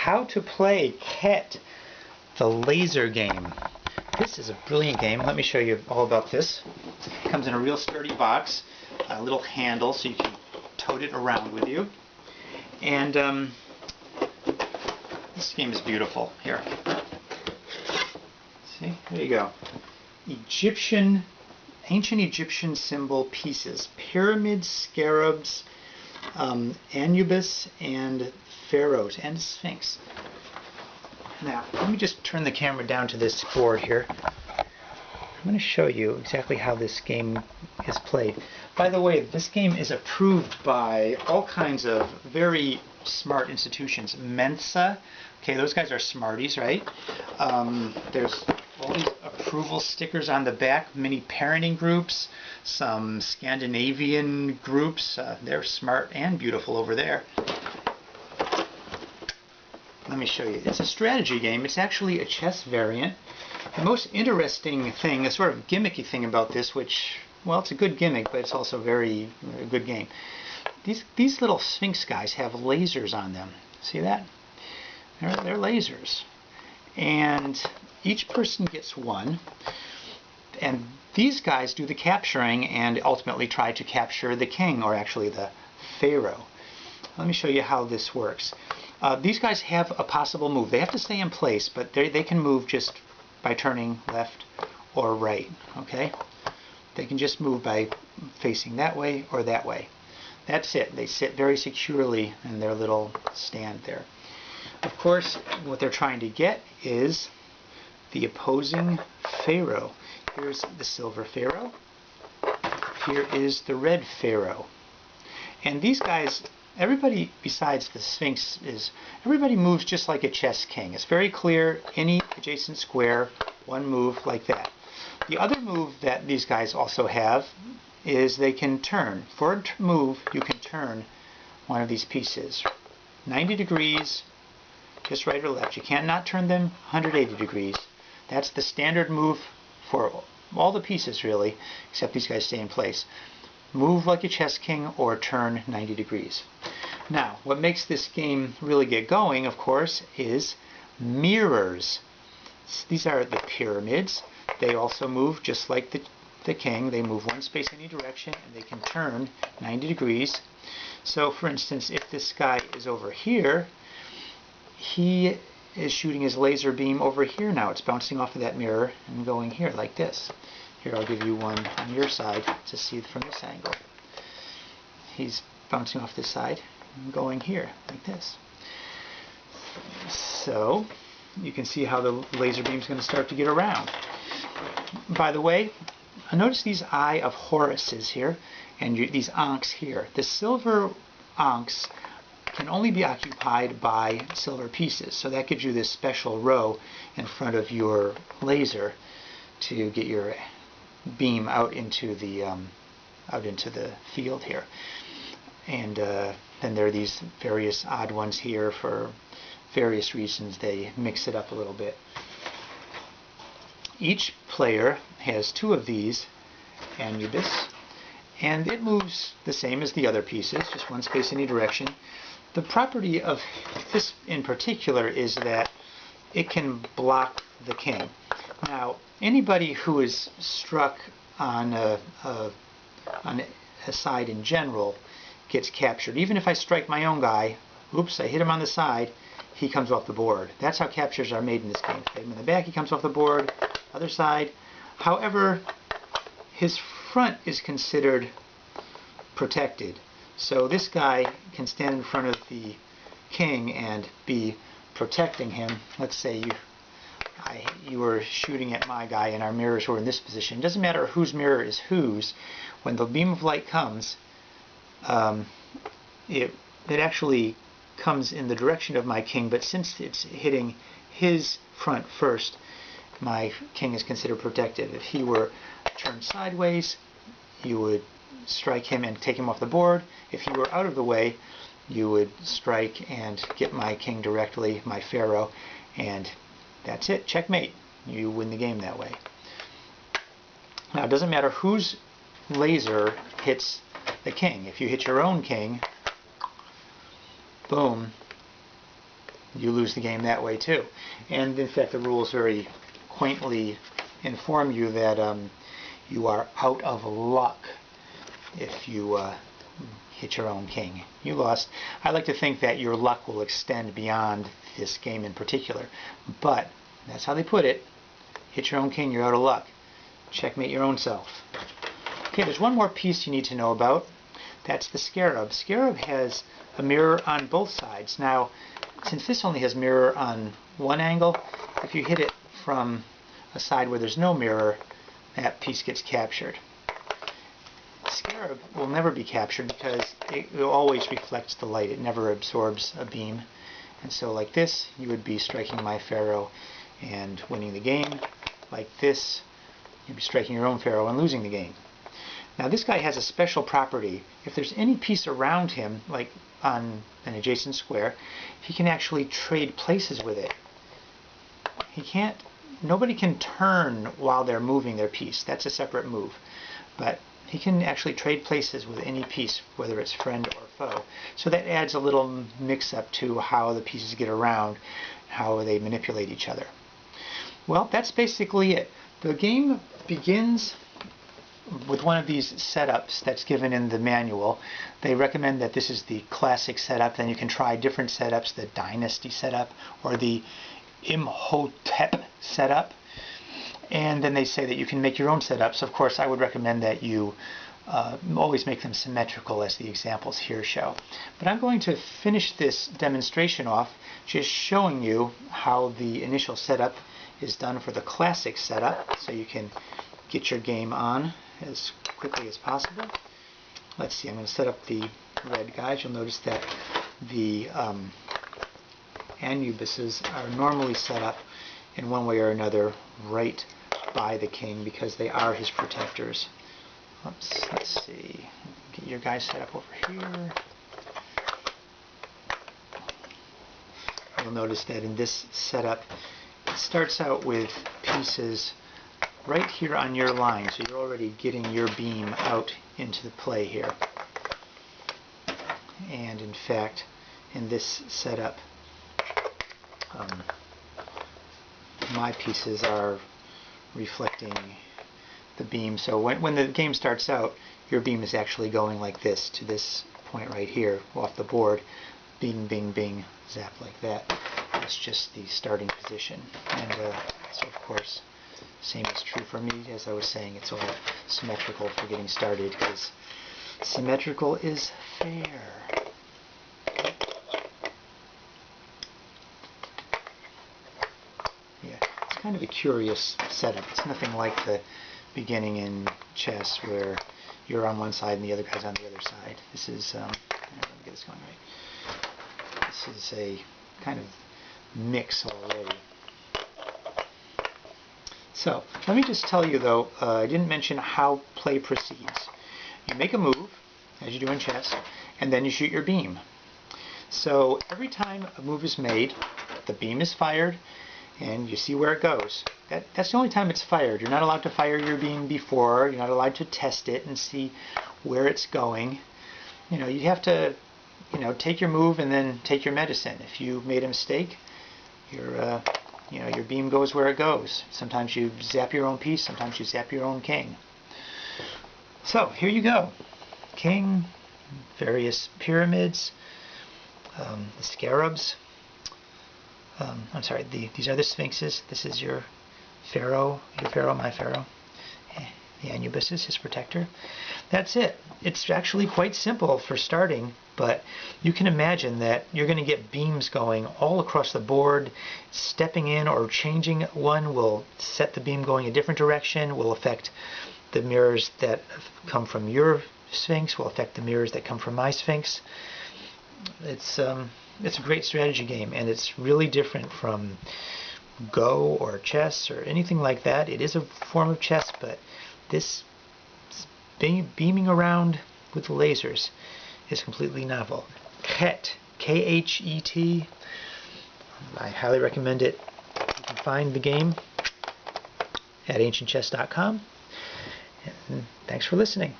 how to play Khet, the laser game. This is a brilliant game. Let me show you all about this. It comes in a real sturdy box, a little handle so you can tote it around with you. And this game is beautiful. Here. See? There you go. Ancient Egyptian symbol pieces. Pyramids, scarabs, Anubis, and pharaohs, and Sphinx. Now, let me just turn the camera down to this board here. I'm going to show you exactly how this game is played. By the way, this game is approved by all kinds of very smart institutions. Mensa, okay, those guys are smarties, right? There's all these approval stickers on the back, many parenting groups, some Scandinavian groups. They're smart and beautiful over there. Let me show you. It's a strategy game. It's actually a chess variant. The most interesting thing, a sort of gimmicky thing about this, which, well, it's a good gimmick, but it's also a good game. These little Sphinx guys have lasers on them. See that? They're lasers. And each person gets one. And these guys do the capturing and ultimately try to capture the king, or actually the pharaoh. Let me show you how this works. These guys have a possible move. They have to stay in place, but they can move just by turning left or right. Okay? They can just move by facing that way or that way. That's it. They sit very securely in their little stand there. Of course, what they're trying to get is the opposing pharaoh. Here's the silver pharaoh. Here is the red pharaoh. And these guys, everybody besides the Sphinx, everybody moves just like a chess king. It's very clear, any adjacent square, one move like that. The other move that these guys also have is they can turn. For a move, you can turn one of these pieces 90 degrees, just right or left. You can't not turn them 180 degrees. That's the standard move for all the pieces, really, except these guys stay in place. Move like a chess king or turn 90 degrees. Now, what makes this game really get going, of course, is mirrors. These are the pyramids. They also move just like the king. They move one space in any direction, and they can turn 90 degrees. So, for instance, if this guy is over here, he is shooting his laser beam over here now. It's bouncing off of that mirror and going here like this. Here, I'll give you one on your side to see from this angle. He's bouncing off this side and going here like this. So you can see how the laser beam is going to start to get around. By the way, notice these Eye of Horuses here and these ankhs here. The silver ankhs can only be occupied by silver pieces, so that gives you this special row in front of your laser to get your beam out into the field here. And then there are these various odd ones here for various reasons. They mix it up a little bit. Each player has two of these Anubis, and it moves the same as the other pieces, just one space in any direction. The property of this in particular is that it can block the king. Now, anybody who is struck on a side in general gets captured. Even if I strike my own guy, oops, I hit him on the side, he comes off the board. That's how captures are made in this game. If I hit him in the back, he comes off the board. Other side. However, his front is considered protected. So this guy can stand in front of the king and be protecting him. Let's say you were shooting at my guy and our mirrors were in this position. It doesn't matter whose mirror is whose. When the beam of light comes, it actually comes in the direction of my king, but since it's hitting his front first, my king is considered protected. If he were turned sideways, you would strike him and take him off the board. If he were out of the way, you would strike and get my king directly, my pharaoh, and that's it. Checkmate. You win the game that way. Now, it doesn't matter whose laser hits the king. If you hit your own king, boom, you lose the game that way too. And in fact, the rules very quaintly inform you that you are out of luck if you hit your own king. You lost. I like to think that your luck will extend beyond this game in particular, but that's how they put it. Hit your own king, you're out of luck. Checkmate your own self. Okay, there's one more piece you need to know about. That's the scarab. Scarab has a mirror on both sides. Now, since this only has mirror on one angle, if you hit it from a side where there's no mirror, that piece gets captured. Scarab will never be captured because it always reflects the light. It never absorbs a beam. And so like this, you would be striking my pharaoh and winning the game. Like this, you'd be striking your own pharaoh and losing the game. Now this guy has a special property. If there's any piece around him, like on an adjacent square, he can actually trade places with it. He can't, nobody can turn while they're moving their piece. That's a separate move. But he can actually trade places with any piece, whether it's friend or foe. So that adds a little mix-up to how the pieces get around, how they manipulate each other. Well, that's basically it. The game begins with one of these setups that's given in the manual. They recommend that this is the classic setup. Then you can try different setups, the dynasty setup or the Imhotep setup. And then they say that you can make your own setups. Of course, I would recommend that you always make them symmetrical, as the examples here show. But I'm going to finish this demonstration off just showing you how the initial setup is done for the classic setup, so you can get your game on as quickly as possible. Let's see, I'm going to set up the red guys. You'll notice that the Anubises are normally set up in one way or another right by the king because they are his protectors. Oops, let's see. Get your guys set up over here. You'll notice that in this setup, it starts out with pieces right here on your line, so you're already getting your beam out into the play here. And in fact, in this setup, my pieces are reflecting the beam. So when the game starts out, your beam is actually going like this to this point right here off the board. Bing, bing, bing, zap like that. That's just the starting position. And so of course, same is true for me. As I was saying, it's all symmetrical for getting started because symmetrical is fair. Kind of a curious setup. It's nothing like the beginning in chess where you're on one side and the other guy's on the other side. This is, let me get this going right. This is a kind of mix already. So, let me just tell you though, I didn't mention how play proceeds. You make a move, as you do in chess, and then you shoot your beam. So, every time a move is made, the beam is fired, and you see where it goes. That's the only time it's fired. You're not allowed to fire your beam before. You're not allowed to test it and see where it's going. You know, you have to, take your move and then take your medicine. If you made a mistake, your beam goes where it goes. Sometimes you zap your own piece. Sometimes you zap your own king. So here you go. King, various pyramids, the scarabs. I'm sorry, these are the sphinxes. This is your pharaoh, my pharaoh. The Anubis is his protector. That's it. It's actually quite simple for starting, but you can imagine that you're going to get beams going all across the board. Stepping in or changing one will set the beam going a different direction, will affect the mirrors that come from your sphinx, will affect the mirrors that come from my sphinx. It's a great strategy game, and it's really different from Go or chess or anything like that. It is a form of chess, but this beaming around with the lasers is completely novel. Khet, K-H-E-T. I highly recommend it. You can find the game at ancientchess.com. And thanks for listening.